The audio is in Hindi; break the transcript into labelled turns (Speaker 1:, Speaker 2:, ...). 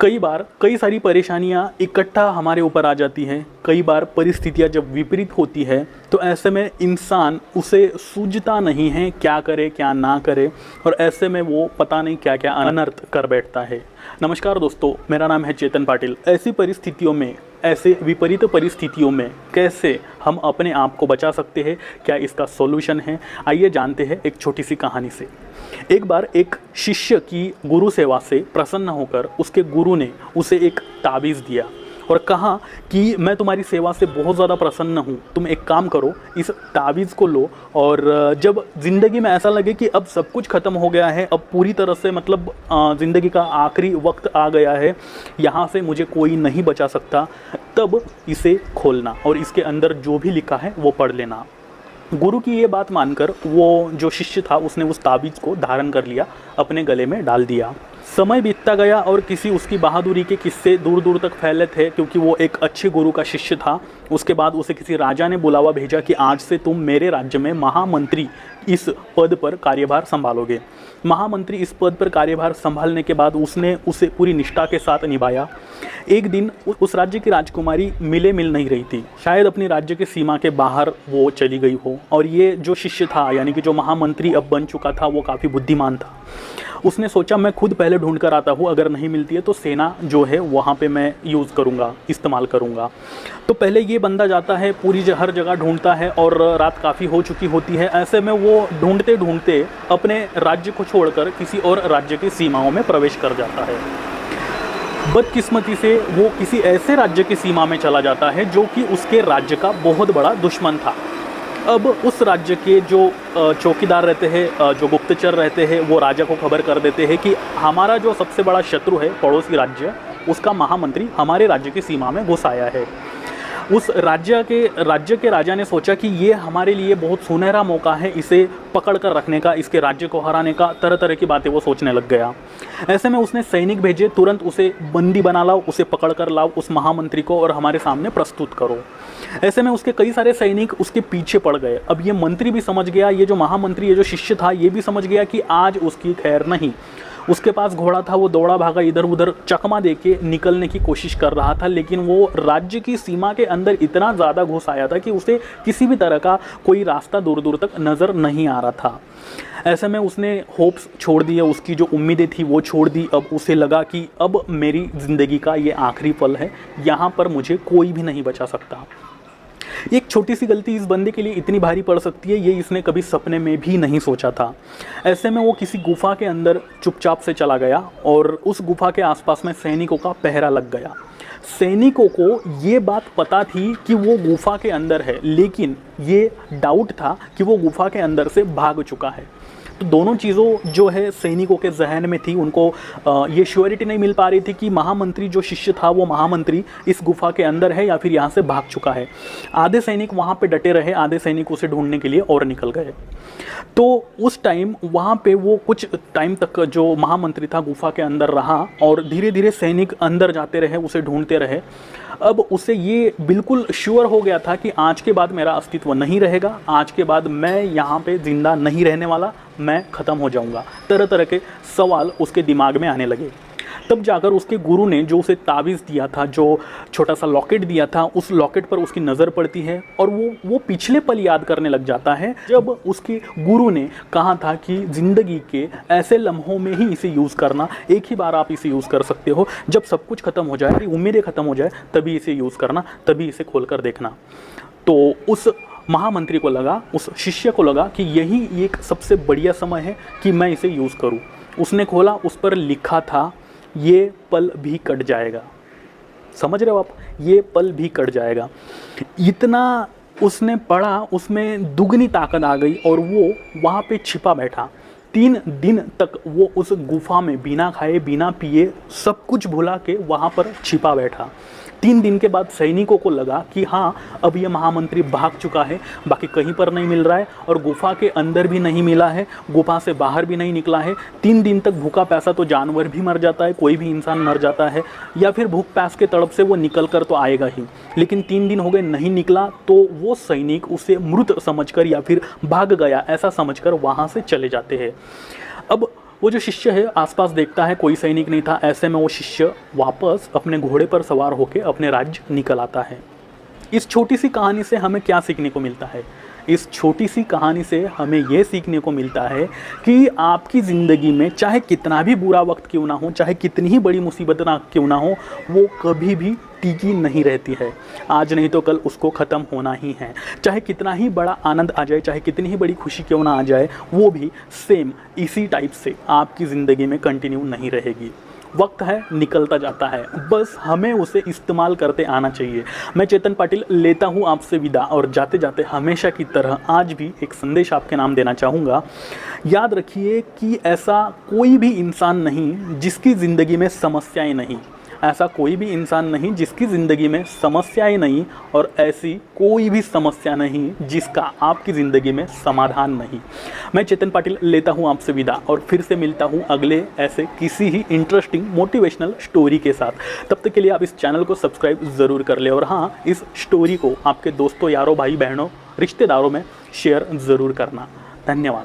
Speaker 1: कई बार कई सारी परेशानियां इकट्ठा हमारे ऊपर आ जाती हैं। कई बार परिस्थितियां जब विपरीत होती है तो ऐसे में इंसान उसे सूझता नहीं है क्या करे क्या ना करे, और ऐसे में वो पता नहीं क्या क्या अनर्थ कर बैठता है। नमस्कार दोस्तों, मेरा नाम है चेतन पाटिल। ऐसी परिस्थितियों में, ऐसे विपरीत परिस्थितियों में कैसे हम अपने आप को बचा सकते हैं, क्या इसका सॉल्यूशन है, आइए जानते हैं एक छोटी सी कहानी से। एक बार एक शिष्य की गुरु सेवा से प्रसन्न होकर उसके गुरु ने उसे एक ताबीज़ दिया और कहा कि मैं तुम्हारी सेवा से बहुत ज़्यादा प्रसन्न हूँ, तुम एक काम करो, इस ताबीज़ को लो और जब ज़िंदगी में ऐसा लगे कि अब सब कुछ ख़त्म हो गया है, अब पूरी तरह से मतलब ज़िंदगी का आखिरी वक्त आ गया है, यहाँ से मुझे कोई नहीं बचा सकता, तब इसे खोलना और इसके अंदर जो भी लिखा है वो पढ़ लेना। गुरु की ये बात मानकर वो जो शिष्य था उसने उस ताबीज़ को धारण कर लिया, अपने गले में डाल दिया। समय बीतता गया और किसी उसकी बहादुरी के किस्से दूर दूर तक फैले थे, क्योंकि वो एक अच्छे गुरु का शिष्य था। उसके बाद उसे किसी राजा ने बुलावा भेजा कि आज से तुम मेरे राज्य में महामंत्री इस पद पर कार्यभार संभालोगे। महामंत्री इस पद पर कार्यभार संभालने के बाद उसने उसे पूरी निष्ठा के साथ निभाया। एक दिन उस राज्य की राजकुमारी मिल नहीं रही थी, शायद अपनी राज्य की सीमा के बाहर वो चली गई हो, और ये जो शिष्य था यानी कि जो महामंत्री अब बन चुका था वो काफ़ी बुद्धिमान था। उसने सोचा मैं खुद पहले ढूंढ कर आता हूँ, अगर नहीं मिलती है तो सेना जो है वहाँ पे मैं यूज़ करूँगा, इस्तेमाल करूँगा। तो पहले ये बंदा जाता है, हर जगह ढूंढता है और रात काफ़ी हो चुकी होती है। ऐसे में वो ढूंढते ढूंढते अपने राज्य को छोड़कर किसी और राज्य की सीमाओं में प्रवेश कर जाता है। बदकिस्मती से वो किसी ऐसे राज्य की सीमा में चला जाता है जो कि उसके राज्य का बहुत बड़ा दुश्मन था। अब उस राज्य के जो चौकीदार रहते हैं, जो गुप्तचर रहते हैं, वो राजा को खबर कर देते हैं कि हमारा जो सबसे बड़ा शत्रु है, पड़ोसी राज्य, उसका महामंत्री हमारे राज्य की सीमा में घुस आया है। उस राज्य के राजा ने सोचा कि ये हमारे लिए बहुत सुनहरा मौका है इसे पकड़ कर रखने का, इसके राज्य को हराने का। तरह तरह की बातें वो सोचने लग गया। ऐसे में उसने सैनिक भेजे, तुरंत उसे बंदी बना लाओ, उसे पकड़ कर लाओ उस महामंत्री को और हमारे सामने प्रस्तुत करो। ऐसे में उसके कई सारे सैनिक उसके पीछे पड़ गए। अब ये मंत्री भी समझ गया, ये जो महामंत्री, ये जो शिष्य था, ये भी समझ गया कि आज उसकी खैर नहीं। उसके पास घोड़ा था, वो दौड़ा भागा, इधर उधर चकमा देके निकलने की कोशिश कर रहा था, लेकिन वो राज्य की सीमा के अंदर इतना ज़्यादा घुस आया था कि उसे किसी भी तरह का कोई रास्ता दूर दूर तक नज़र नहीं आ रहा था। ऐसे में उसने होप्स छोड़ दिए, उसकी जो उम्मीदें थी वो छोड़ दी। अब उसे लगा कि अब मेरी ज़िंदगी का ये आखिरी पल है, यहाँ पर मुझे कोई भी नहीं बचा सकता। एक छोटी सी गलती इस बंदे के लिए इतनी भारी पड़ सकती है, ये इसने कभी सपने में भी नहीं सोचा था। ऐसे में वो किसी गुफा के अंदर चुपचाप से चला गया और उस गुफा के आसपास में सैनिकों का पहरा लग गया। सैनिकों को ये बात पता थी कि वो गुफा के अंदर है, लेकिन ये डाउट था कि वो गुफा के अंदर से भाग चुका है। तो दोनों चीज़ों जो है सैनिकों के जहन में थी। उनको ये श्योरिटी नहीं मिल पा रही थी कि महामंत्री जो शिष्य था वो महामंत्री इस गुफा के अंदर है या फिर यहाँ से भाग चुका है। आधे सैनिक वहाँ पे डटे रहे, आधे सैनिक उसे ढूंढने के लिए और निकल गए। तो उस टाइम वहाँ पे वो कुछ टाइम तक जो महामंत्री था गुफा के अंदर रहा और धीरे धीरे सैनिक अंदर जाते रहे, उसे ढूंढते रहे। अब उसे ये बिल्कुल श्योर हो गया था कि आज के बाद मेरा अस्तित्व नहीं रहेगा, आज के बाद मैं यहाँ पे ज़िंदा नहीं रहने वाला, मैं ख़त्म हो जाऊँगा। तरह तरह के सवाल उसके दिमाग में आने लगे। तब जाकर उसके गुरु ने जो उसे ताबीज़ दिया था, जो छोटा सा लॉकेट दिया था, उस लॉकेट पर उसकी नज़र पड़ती है और वो पिछले पल याद करने लग जाता है जब उसके गुरु ने कहा था कि ज़िंदगी के ऐसे लम्हों में ही इसे यूज़ करना, एक ही बार आप इसे यूज़ कर सकते हो, जब सब कुछ ख़त्म हो जाए, उम्मीदें ख़त्म हो जाए, तभी इसे यूज़ करना, तभी इसे खोल कर देखना। तो उस महामंत्री को लगा, उस शिष्य को लगा कि यही एक सबसे बढ़िया समय है कि मैं इसे यूज़ करूँ। उसने खोला, उस पर लिखा था ये पल भी कट जाएगा। समझ रहे हो आप, ये पल भी कट जाएगा। इतना उसने पढ़ा, उसमें दुगनी ताकत आ गई और वो वहाँ पे छिपा बैठा। 3 दिन तक वो उस गुफा में बिना खाए बिना पिए सब कुछ भुला के वहाँ पर छिपा बैठा। 3 दिन के बाद सैनिकों को लगा कि हाँ अब ये महामंत्री भाग चुका है, बाकी कहीं पर नहीं मिल रहा है और गुफा के अंदर भी नहीं मिला है, गुफा से बाहर भी नहीं निकला है। 3 दिन तक भूखा प्यासा तो जानवर भी मर जाता है, कोई भी इंसान मर जाता है, या फिर भूख प्यास के तड़प से वो निकल कर तो आएगा ही, लेकिन 3 दिन हो गए नहीं निकला, तो वो सैनिक उसे मृत समझकर या फिर भाग गया ऐसा समझकर वहाँ से चले जाते हैं। अब वो जो शिष्य है आसपास देखता है, कोई सैनिक नहीं था। ऐसे में वो शिष्य वापस अपने घोड़े पर सवार होकर अपने राज्य निकल आता है। इस छोटी सी कहानी से हमें क्या सीखने को मिलता है? इस छोटी सी कहानी से हमें ये सीखने को मिलता है कि आपकी ज़िंदगी में चाहे कितना भी बुरा वक्त क्यों ना हो, चाहे कितनी ही बड़ी मुसीबत ना क्यों ना हो, वो कभी भी टिकी नहीं रहती है। आज नहीं तो कल उसको ख़त्म होना ही है। चाहे कितना ही बड़ा आनंद आ जाए, चाहे कितनी ही बड़ी खुशी क्यों ना आ जाए, वो भी सेम इसी टाइप से आपकी ज़िंदगी में कंटिन्यू नहीं रहेगी। वक्त है, निकलता जाता है, बस हमें उसे इस्तेमाल करते आना चाहिए। मैं चेतन पाटिल लेता हूँ आपसे विदा, और जाते जाते हमेशा की तरह आज भी एक संदेश आपके नाम देना चाहूँगा। याद रखिए कि ऐसा कोई भी इंसान नहीं जिसकी ज़िंदगी में समस्याएं नहीं, ऐसा कोई भी इंसान नहीं जिसकी ज़िंदगी में समस्याएं नहीं, और ऐसी कोई भी समस्या नहीं जिसका आपकी ज़िंदगी में समाधान नहीं। मैं चेतन पाटिल लेता हूं आपसे विदा, और फिर से मिलता हूं अगले ऐसे किसी ही इंटरेस्टिंग मोटिवेशनल स्टोरी के साथ। तब तक के लिए आप इस चैनल को सब्सक्राइब ज़रूर कर ले, और हाँ, इस स्टोरी को आपके दोस्तों, यारों, भाई बहनों, रिश्तेदारों में शेयर ज़रूर करना। धन्यवाद।